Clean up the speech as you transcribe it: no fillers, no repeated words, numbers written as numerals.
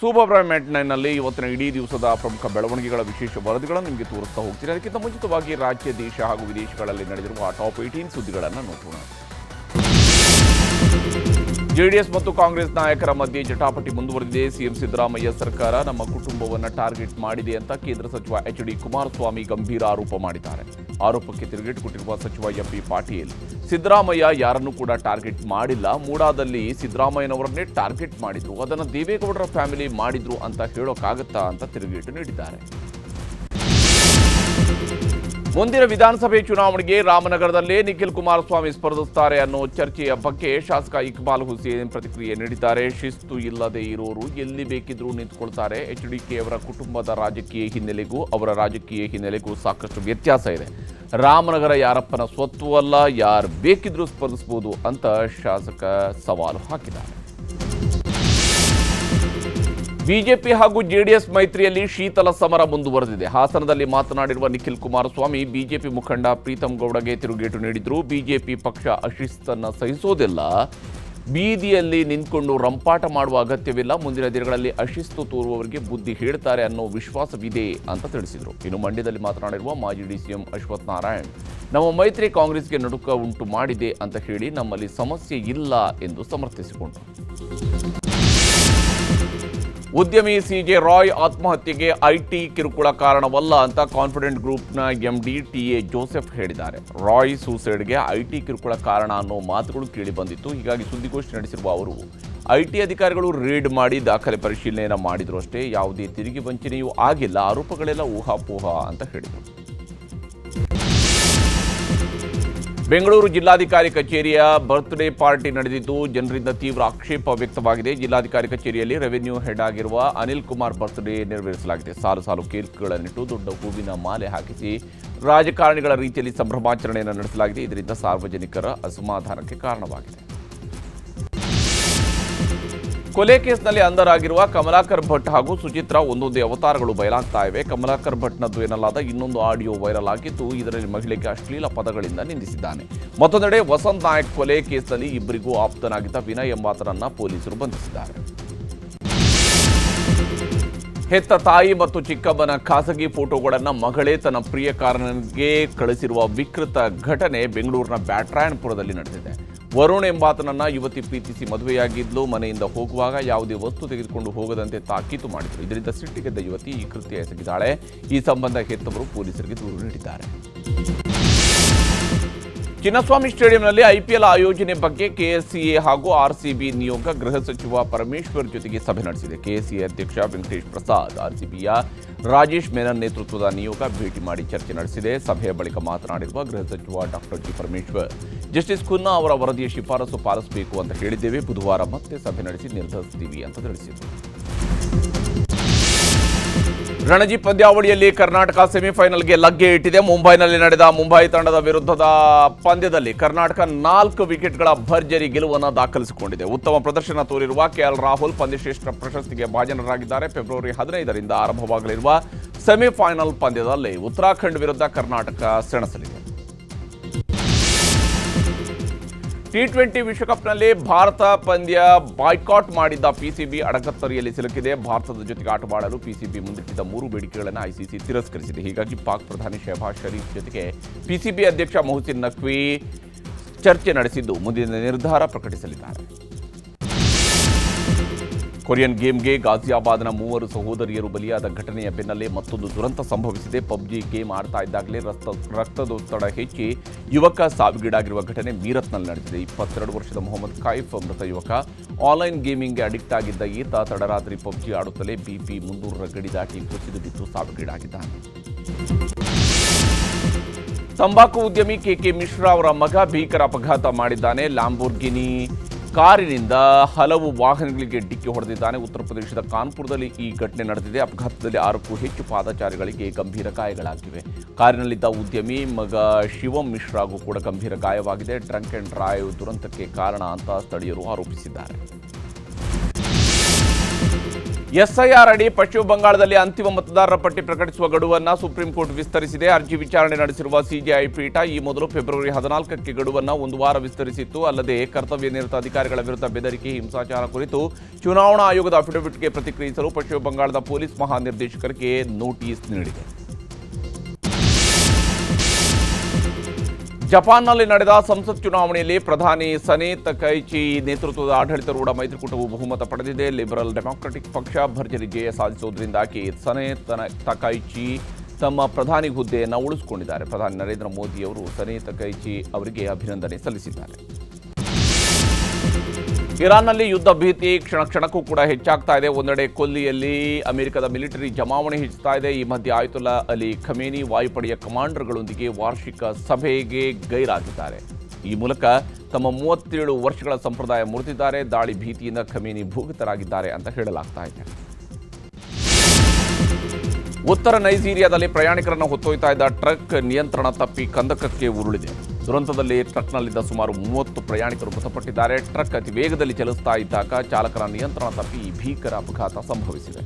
Super prime mat 9ನಲ್ಲಿ ಇವತ್ತಿನ ಇಡೀ ದಿವಸದ ಪ್ರಮುಖ ಬೆಳವಣಿಗೆಗಳ ವಿಶೇಷ ವರದಿಗಳನ್ನು ನಿಮಗೆ ತೋರಿಸ್ತಾ ಹೋಗ್ತೀನಿ. ಅದಕ್ಕಿಂತ ಮುಂಚಿತವಾಗಿ ರಾಜ್ಯ, ದೇಶ ಹಾಗೂ ವಿದೇಶಗಳಲ್ಲಿ ನಡೆದಿರುವ ಟಾಪ್ 18 ಸುದ್ದಿಗಳನ್ನು ನೋಡೋಣ. ಜೆಡಿಎಸ್ ಮತ್ತು ಕಾಂಗ್ರೆಸ್ ನಾಯಕರ ಮಧ್ಯೆ ಜಟಾಪಟಿ ಮುಂದುವರೆದಿದೆ. ಸಿಎಂ ಸಿದ್ದರಾಮಯ್ಯ ಸರ್ಕಾರ ನಮ್ಮ ಕುಟುಂಬವನ್ನು ಟಾರ್ಗೆಟ್ ಮಾಡಿದೆ ಅಂತ ಕೇಂದ್ರ ಸಚಿವ ಎಚ್.ಡಿ. ಕುಮಾರಸ್ವಾಮಿ ಗಂಭೀರ ಆರೋಪ ಮಾಡಿದ್ದಾರೆ. ಆರೋಪಕ್ಕೆ ತಿರುಗೇಟು ಕೊಟ್ಟಿರುವ ಸಚಿವ ಎಂ.ಬಿ. ಪಾಟೀಲ್, ಸಿದ್ದರಾಮಯ್ಯ ಯಾರನ್ನೂ ಕೂಡ ಟಾರ್ಗೆಟ್ ಮಾಡಿಲ್ಲ, ಮೂಡಾದಲ್ಲಿ ಸಿದ್ದರಾಮಯ್ಯನವರನ್ನೇ ಟಾರ್ಗೆಟ್ ಮಾಡಿದ್ರು, ಅದನ್ನು ದೇವೇಗೌಡರ ಫ್ಯಾಮಿಲಿ ಮಾಡಿದ್ರು ಅಂತ ಹೇಳೋಕ್ಕಾಗತ್ತಾ ಅಂತ ತಿರುಗೇಟು ನೀಡಿದ್ದಾರೆ. ಮುಂದಿನ ವಿಧಾನಸಭೆ ಚುನಾವಣೆಗೆ ರಾಮನಗರದಲ್ಲೇ ನಿಖಿಲ್ ಕುಮಾರಸ್ವಾಮಿ ಸ್ಪರ್ಧಿಸುತ್ತಾರೆ ಅನ್ನೋ ಚರ್ಚೆಯ ಬಗ್ಗೆ ಶಾಸಕ ಇಕ್ಬಾಲ್ ಹುಸೇನ್ ಪ್ರತಿಕ್ರಿಯೆ ನೀಡಿದ್ದಾರೆ. ಶಿಸ್ತು ಇಲ್ಲದೆ ಇರೋರು ಎಲ್ಲಿ ಬೇಕಿದ್ರೂ ನಿಂತುಕೊಳ್ತಾರೆ. ಎಚ್.ಡಿ.ಕೆ ಅವರ ಕುಟುಂಬದ ರಾಜಕೀಯ ಹಿನ್ನೆಲೆಗೂ ಅವರ ರಾಜಕೀಯ ಹಿನ್ನೆಲೆಗೂ ಸಾಕಷ್ಟು ವ್ಯತ್ಯಾಸ ಇದೆ. ರಾಮನಗರ ಯಾರಪ್ಪನ ಸ್ವತ್ತು ಅಲ್ಲ, ಯಾರು ಬೇಕಿದ್ರೂ ಸ್ಪರ್ಧಿಸಬಹುದು ಅಂತ ಶಾಸಕ ಸವಾಲು ಹಾಕಿದ್ದಾರೆ. ಬಿಜೆಪಿ ಹಾಗೂ ಜೆಡಿಎಸ್ ಮೈತ್ರಿಯಲ್ಲಿ ಶೀತಲ ಸಮರ ಮುಂದುವರೆದಿದೆ. ಹಾಸನದಲ್ಲಿ ಮಾತನಾಡಿರುವ ನಿಖಿಲ್ ಕುಮಾರಸ್ವಾಮಿ ಬಿಜೆಪಿ ಮುಖಂಡ ಪ್ರೀತಂ ಗೌಡಗೆ ತಿರುಗೇಟು ನೀಡಿದ್ರು. ಬಿಜೆಪಿ ಪಕ್ಷ ಅಶಿಸ್ತನ್ನು ಸಹಿಸೋದಿಲ್ಲ, ಬೀದಿಯಲ್ಲಿ ನಿಂತ್ಕೊಂಡು ರಂಪಾಟ ಮಾಡುವ ಅಗತ್ಯವಿಲ್ಲ, ಮುಂದಿನ ದಿನಗಳಲ್ಲಿ ಅಶಿಸ್ತು ತೋರುವವರಿಗೆ ಬುದ್ಧಿ ಹೇಳ್ತಾರೆ ಅನ್ನೋ ವಿಶ್ವಾಸವಿದೆ ಅಂತ ತಿಳಿಸಿದರು. ಇನ್ನು ಮಂಡ್ಯದಲ್ಲಿ ಮಾತನಾಡಿರುವ ಮಾಜಿ ಡಿಸಿಎಂ ಅಶ್ವಥ್ ನಾರಾಯಣ್, ನಮ್ಮ ಮೈತ್ರಿ ಕಾಂಗ್ರೆಸ್ಗೆ ನಡುಕ ಉಂಟು ಮಾಡಿದೆ ಅಂತ ಹೇಳಿ ನಮ್ಮಲ್ಲಿ ಸಮಸ್ಯೆ ಇಲ್ಲ ಎಂದು ಸಮರ್ಥಿಸಿಕೊಂಡರು. ಉದ್ಯಮಿ ಸಿಜೆ ರಾಯ್ ಆತ್ಮಹತ್ಯೆಗೆ ಐಟಿ ಕಿರುಕುಳ ಕಾರಣವಲ್ಲ ಅಂತ ಕಾನ್ಫಿಡೆಂಟ್ ಗ್ರೂಪ್ನ ಎಂಡಿ ಟಿ.ಎ. ಜೋಸೆಫ್ ಹೇಳಿದ್ದಾರೆ. ರಾಯ್ ಸೂಸೈಡ್ಗೆ ಐಟಿ ಕಿರುಕುಳ ಕಾರಣ ಅನ್ನೋ ಮಾತುಗಳು ಕೇಳಿ ಬಂದಿತ್ತು. ಹೀಗಾಗಿ ಸುದ್ದಿಗೋಷ್ಠಿ ನಡೆಸಿರುವ ಅವರು, ಐಟಿ ಅಧಿಕಾರಿಗಳು ರೇಡ್ ಮಾಡಿ ದಾಖಲೆ ಪರಿಶೀಲನೆಯನ್ನು ಮಾಡಿದ್ರು ಅಷ್ಟೇ, ಯಾವುದೇ ತೆರಿಗೆ ವಂಚನೆಯೂ ಆಗಿಲ್ಲ, ಆರೋಪಗಳೆಲ್ಲ ಊಹಾಪೋಹ ಅಂತ ಹೇಳಿದರು. ಬೆಂಗಳೂರು ಜಿಲ್ಲಾಧಿಕಾರಿ ಕಚೇರಿಯ ಬರ್ತ್ಡೇ ಪಾರ್ಟಿ ನಡೆದಿದ್ದು ಜನರಿಂದ ತೀವ್ರ ಆಕ್ಷೇಪ ವ್ಯಕ್ತವಾಗಿದೆ. ಜಿಲ್ಲಾಧಿಕಾರಿ ಕಚೇರಿಯಲ್ಲಿ ರೆವೆನ್ಯೂ ಹೆಡ್ ಆಗಿರುವ ಅನಿಲ್ ಕುಮಾರ್ ಬರ್ತ್ಡೇ ನೆರವೇರಿಸಲಾಗಿದೆ. ಸಾಲು ಸಾಲು ಕೇಕ್ಗಳನ್ನಿಟ್ಟು ದೊಡ್ಡ ಹೂವಿನ ಮಾಲೆ ಹಾಕಿಸಿ ರಾಜಕಾರಣಿಗಳ ರೀತಿಯಲ್ಲಿ ಸಂಭ್ರಮಾಚರಣೆಯನ್ನು ನಡೆಸಲಾಗಿದೆ. ಇದರಿಂದ ಸಾರ್ವಜನಿಕರ ಅಸಮಾಧಾನಕ್ಕೆ ಕಾರಣವಾಗಿದೆ. ಕೊಲೆ ಕೇಸ್ನಲ್ಲಿ ಅಂಧರಾಗಿರುವ ಕಮಲಾಕರ್ ಭಟ್ ಹಾಗೂ ಸುಚಿತ್ರಾ ಒಂದೊಂದೇ ಅವತಾರಗಳು ಬಯಲಾಗ್ತಾ ಇವೆ. ಕಮಲಾಕರ್ ಭಟ್ನದ್ದು ಎನ್ನಲಾದ ಇನ್ನೊಂದು ಆಡಿಯೋ ವೈರಲ್ ಆಗಿದ್ದು, ಇದರಲ್ಲಿ ಮಹಿಳೆಗೆ ಅಶ್ಲೀಲ ಪದಗಳಿಂದ ನಿಂದಿಸಿದ್ದಾನೆ. ಮತ್ತೊಂದೆಡೆ ವಸಂತ್ ನಾಯಕ್ ಕೊಲೆ ಕೇಸ್ನಲ್ಲಿ ಇಬ್ಬರಿಗೂ ಆಪ್ತನಾಗಿದ್ದ ವಿನಯ್ ಎಂಬಾತನನ್ನ ಪೊಲೀಸರು ಬಂಧಿಸಿದ್ದಾರೆ. ಹೆತ್ತ ತಾಯಿ ಮತ್ತು ಚಿಕ್ಕಮ್ಮನ ಖಾಸಗಿ ಫೋಟೋಗಳನ್ನು ಮಗಳೇ ತನ್ನ ಪ್ರಿಯಕಾರನಿಗೆ ಕಳಿಸಿರುವ ವಿಕೃತ ಘಟನೆ ಬೆಂಗಳೂರಿನ ಬ್ಯಾಟ್ರಾಯನ್ಪುರದಲ್ಲಿ ನಡೆದಿದೆ. ವರುಣ್ ಎಂಬಾತನನ್ನ ಯುವತಿ ಪ್ರೀತಿಸಿ ಮದುವೆಯಾಗಿದ್ಲು. ಮನೆಯಿಂದ ಹೋಗುವಾಗ ಯಾವುದೇ ವಸ್ತು ತೆಗೆದುಕೊಂಡು ಹೋಗದಂತೆ ತಾಕೀತು ಮಾಡಿದರು. ಇದರಿಂದ ಸಿಟ್ಟಿಗೆದ್ದ ಯುವತಿ ಈ ಕೃತ್ಯ ಎಸಗಿದ್ದಾಳೆ. ಈ ಸಂಬಂಧ ಹೆತ್ತವರು ಪೊಲೀಸರಿಗೆ ದೂರು ನೀಡಿದ್ದಾರೆ. ಚಿನ್ನಸ್ವಾಮಿ ಸ್ಟೇಡಿಯಂನಲ್ಲಿ ಐಪಿಎಲ್ ಆಯೋಜನೆ ಬಗ್ಗೆ ಕೆಎಸ್ಸಿಎ ಹಾಗೂ ಆರ್ಸಿಬಿ ನಿಯೋಗ ಗೃಹ ಸಚಿವ ಪರಮೇಶ್ವರ್ ಜೊತೆಗೆ ಸಭೆ ನಡೆಸಿದೆ. ಕೆಎಸ್ಸಿಎ ಅಧ್ಯಕ್ಷ ವೆಂಕಟೇಶ್ ಪ್ರಸಾದ್, ಆರ್ಸಿಬಿಯ ರಾಜೇಶ್ ಮೆನನ್ ನೇತೃತ್ವದ ನಿಯೋಗ ಭೇಟಿ ಮಾಡಿ ಚರ್ಚೆ ನಡೆಸಿದೆ. ಸಭೆಯ ಬಳಿಕ ಮಾತನಾಡಿರುವ ಗೃಹ ಸಚಿವ doctor G Parameshwar, justice Khanna ಅವರ ವರದಿಯ ಶಿಫಾರಸು ಪಾಲಿಸಬೇಕು ಅಂತ ಹೇಳಿದ್ದೇವೆ. ಬುಧವಾರ ಮತ್ತೆ ಸಭೆ ನಡೆಸಿ ನಿರ್ಧರಿಸ್ತೀವಿ ಅಂತ ತಿಳಿಸಿದರು. ರಣಜಿ ಪಂದ್ಯಾವಳಿಯಲ್ಲಿ ಕರ್ನಾಟಕ ಸೆಮಿಫೈನಲ್ಗೆ ಲಗ್ಗೆ ಇಟ್ಟಿದೆ. ಮುಂಬೈನಲ್ಲಿ ನಡೆದ ಮುಂಬೈ ತಂಡದ ವಿರುದ್ಧದ ಪಂದ್ಯದಲ್ಲಿ ಕರ್ನಾಟಕ 4 ವಿಕೆಟ್ಗಳ ಭರ್ಜರಿ ಗೆಲುವನ್ನು ದಾಖಲಿಸಿಕೊಂಡಿದೆ. ಉತ್ತಮ ಪ್ರದರ್ಶನ ತೋರಿರುವ ಕೆಎಲ್ ರಾಹುಲ್ ಪಂದ್ಯಶ್ರೇಷ್ಠ ಪ್ರಶಸ್ತಿಗೆ ಭಾಜನರಾಗಿದ್ದಾರೆ. ಫೆಬ್ರವರಿ 15ರಿಂದ ಆರಂಭವಾಗಲಿರುವ ಸೆಮಿಫೈನಲ್ ಪಂದ್ಯದಲ್ಲಿ ಉತ್ತರಾಖಂಡ್ ವಿರುದ್ಧ ಕರ್ನಾಟಕ ಸೆಣಸಲಿದೆ. ಟಿ20 ವಿಶ್ವಕಪ್ನಲ್ಲಿ ಭಾರತ ಪಂದ್ಯ ಬಾಯ್ಕಾಟ್ ಮಾಡಿದ್ದ ಪಿಸಿಬಿ ಅಡಕತ್ತರಿಯಲ್ಲಿ ಸಿಲುಕಿದೆ. ಭಾರತದ ಜೊತೆಗೆ ಆಟವಾಡಲು ಪಿಸಿಬಿ ಮುಂದಿಟ್ಟಿದ್ದ 3 ಬೇಡಿಕೆಗಳನ್ನು ಐಸಿಸಿ ತಿರಸ್ಕರಿಸಿದೆ. ಹೀಗಾಗಿ ಪಾಕ್ ಪ್ರಧಾನಿ ಶಹಬಾಜ್ ಷರೀಫ್ ಜೊತೆಗೆ ಪಿಸಿಬಿ ಅಧ್ಯಕ್ಷ ಮೊಹಸಿನ್ ನಖ್ವಿ ಚರ್ಚೆ ನಡೆಸಿದ್ದು ಮುಂದಿನ ನಿರ್ಧಾರ ಪ್ರಕಟಿಸಲಿದ್ದಾರೆ. ಕೊರಿಯನ್ ಗೇಮ್ಗೆ ಗಾಜಿಯಾಬಾದ್ನ 3 ಸಹೋದರಿಯರು ಬಲಿಯಾದ ಘಟನೆಯ ಬೆನ್ನಲ್ಲೇ ಮತ್ತೊಂದು ದುರಂತ ಸಂಭವಿಸಿದೆ. ಪಬ್ಜಿ ಗೇಮ್ ಆಡ್ತಾ ಇದ್ದಾಗಲೇ ರಕ್ತದೊತ್ತಡ ಹೆಚ್ಚಿ ಯುವಕ ಸಾವಿಗೀಡಾಗಿರುವ ಘಟನೆ ಮೀರತ್ನಲ್ಲಿ ನಡೆದಿದೆ. 22 ವರ್ಷದ ಮೊಹಮ್ಮದ್ ಕೈಫ್ ಮೃತ ಯುವಕ. ಆನ್ಲೈನ್ ಗೇಮಿಂಗ್ಗೆ ಅಡಿಕ್ಟ್ ಆಗಿದ್ದ ಈತ ತಡರಾತ್ರಿ ಪಬ್ಜಿ ಆಡುತ್ತಲೇ ಬಿಪಿ 300ರ ಗಡಿ ದಾಟಿ ಕುಸಿದು ಬಿದ್ದು ಸಾವಿಗೀಡಾಗಿದ್ದಾನೆ. ತಂಬಾಕು ಉದ್ಯಮಿ ಕೆಕೆ ಮಿಶ್ರಾ ಅವರ ಮಗ ಭೀಕರ ಅಪಘಾತ ಮಾಡಿದ್ದಾನೆ. ಲ್ಯಾಂಬೋರ್ಗಿನಿ ಕಾರಿನಿಂದ ಹಲವು ವಾಹನಗಳಿಗೆ ಡಿಕ್ಕಿ ಹೊಡೆದಿದ್ದಾನೆ. ಉತ್ತರ ಪ್ರದೇಶದ ಕಾನ್ಪುರದಲ್ಲಿ ಈ ಘಟನೆ ನಡೆದಿದೆ. ಅಪಘಾತದಲ್ಲಿ 6ಕ್ಕೂ ಹೆಚ್ಚು ಪಾದಚಾರಿಗಳಿಗೆ ಗಂಭೀರ ಗಾಯಗಳಾಗಿವೆ. ಕಾರಿನಲ್ಲಿದ್ದ ಉದ್ಯಮಿ ಮಗ ಶಿವಂ ಮಿಶ್ರಾಗೂ ಕೂಡ ಗಂಭೀರ ಗಾಯವಾಗಿದೆ. ಡ್ರಂಕ್ ಅಂಡ್ ಡ್ರೈವ್ ದುರಂತಕ್ಕೆ ಕಾರಣ ಅಂತ ಸ್ಥಳೀಯರು ಆರೋಪಿಸಿದ್ದಾರೆ. ಎಸ್ಐಆರ್ ಅಡಿ ಪಶ್ಚಿಮ ಬಂಗಾಳದಲ್ಲಿ ಅಂತಿಮ ಮತದಾರರ ಪಟ್ಟಿ ಪ್ರಕಟಿಸುವ ಗಡುವನ್ನು ಸುಪ್ರೀಂ ಕೋರ್ಟ್ ವಿಸ್ತರಿಸಿದೆ. ಅರ್ಜಿ ವಿಚಾರಣೆ ನಡೆಸಿರುವ ಸಿಜೆಐ ಪೀಠ ಈ ಮೊದಲು ಫೆಬ್ರವರಿ 14ಕ್ಕೆ ಗಡುವನ್ನು ಒಂದು ವಾರ ವಿಸ್ತರಿಸಿತ್ತು. ಅಲ್ಲದೆ ಕರ್ತವ್ಯ ನಿರತ ಅಧಿಕಾರಿಗಳ ವಿರುದ್ಧ ಬೆದರಿಕೆ, ಹಿಂಸಾಚಾರ ಕುರಿತು ಚುನಾವಣಾ ಆಯೋಗದ ಅಫಿಡವಿಟ್ಗೆ ಪ್ರತಿಕ್ರಿಯಿಸಲು ಪಶ್ಚಿಮ ಬಂಗಾಳದ ಪೊಲೀಸ್ ಮಹಾನಿರ್ದೇಶಕರಿಗೆ ನೋಟಿಸ್ ನೀಡಿದೆ. ಜಪಾನ್ನಲ್ಲಿ ನಡೆದ ಸಂಸತ್ ಚುನಾವಣೆಯಲ್ಲಿ ಪ್ರಧಾನಿ ಸನೆ ತಕೈಚಿ ನೇತೃತ್ವದ ಆಡಳಿತಾರೂಢ ಮೈತ್ರಿಕೂಟವು ಬಹುಮತ ಪಡೆದಿದೆ. ಲಿಬರಲ್ ಡೆಮಾಕ್ರೆಟಿಕ್ ಪಕ್ಷ ಭರ್ಜರಿ ಜಯ ಸಾಧಿಸುವುದರಿಂದಾಗಿ ಸನೆ ತಕೈಚಿ ತಮ್ಮ ಪ್ರಧಾನಿ ಹುದ್ದೆಯನ್ನು ಉಳಿಸಿಕೊಂಡಿದ್ದಾರೆ. ಪ್ರಧಾನಿ ನರೇಂದ್ರ ಮೋದಿ ಅವರು ಸನೆ ತಕೈಚಿ ಅವರಿಗೆ ಅಭಿನಂದನೆ ಸಲ್ಲಿಸಿದ್ದಾರೆ. ಇರಾನ್ನಲ್ಲಿ ಯುದ್ಧ ಭೀತಿ ಕ್ಷಣ ಕ್ಷಣಕ್ಕೂ ಕೂಡ ಹೆಚ್ಚಾಗ್ತಾ ಇದೆ. ಒಂದೆಡೆ ಕೊಲ್ಲಿಯಲ್ಲಿ ಅಮೆರಿಕದ ಮಿಲಿಟರಿ ಜಮಾವಣೆ ಹೆಚ್ಚುತ್ತಾ ಇದೆ. ಈ ಮಧ್ಯೆ ಆಯತುಲ್ಲಾ ಅಲಿ ಖಮೇನಿ ವಾಯುಪಡೆಯ ಕಮಾಂಡರ್ಗಳೊಂದಿಗೆ ವಾರ್ಷಿಕ ಸಭೆಗೆ ಗೈರಾಗಿದ್ದಾರೆ. ಈ ಮೂಲಕ ತಮ್ಮ 37 ವರ್ಷಗಳ ಸಂಪ್ರದಾಯ ಮುರಿದಿದ್ದಾರೆ. ದಾಳಿ ಭೀತಿಯಿಂದ ಖಮೇನಿ ಭೂಗತರಾಗಿದ್ದಾರೆ ಅಂತ ಹೇಳಲಾಗ್ತಾ ಇದೆ. ಉತ್ತರ ನೈಜೀರಿಯಾದಲ್ಲಿ ಪ್ರಯಾಣಿಕರನ್ನು ಹೊತ್ತೊಯ್ತಾ ಇದ್ದ ಟ್ರಕ್ ನಿಯಂತ್ರಣ ತಪ್ಪಿ ಕಂದಕಕ್ಕೆ ಉರುಳಿದೆ. ದುರಂತದಲ್ಲಿ ಟ್ರಕ್ನಲ್ಲಿದ್ದ ಸುಮಾರು 30 ಪ್ರಯಾಣಿಕರು ಮೃತಪಟ್ಟಿದ್ದಾರೆ. ಟ್ರಕ್ ಅತಿ ವೇಗದಲ್ಲಿ ಚಲಿಸ್ತಾ ಇದ್ದಾಗ ಚಾಲಕರ ನಿಯಂತ್ರಣ ತಪ್ಪಿ ಈ ಭೀಕರ ಅಪಘಾತ ಸಂಭವಿಸಿದೆ.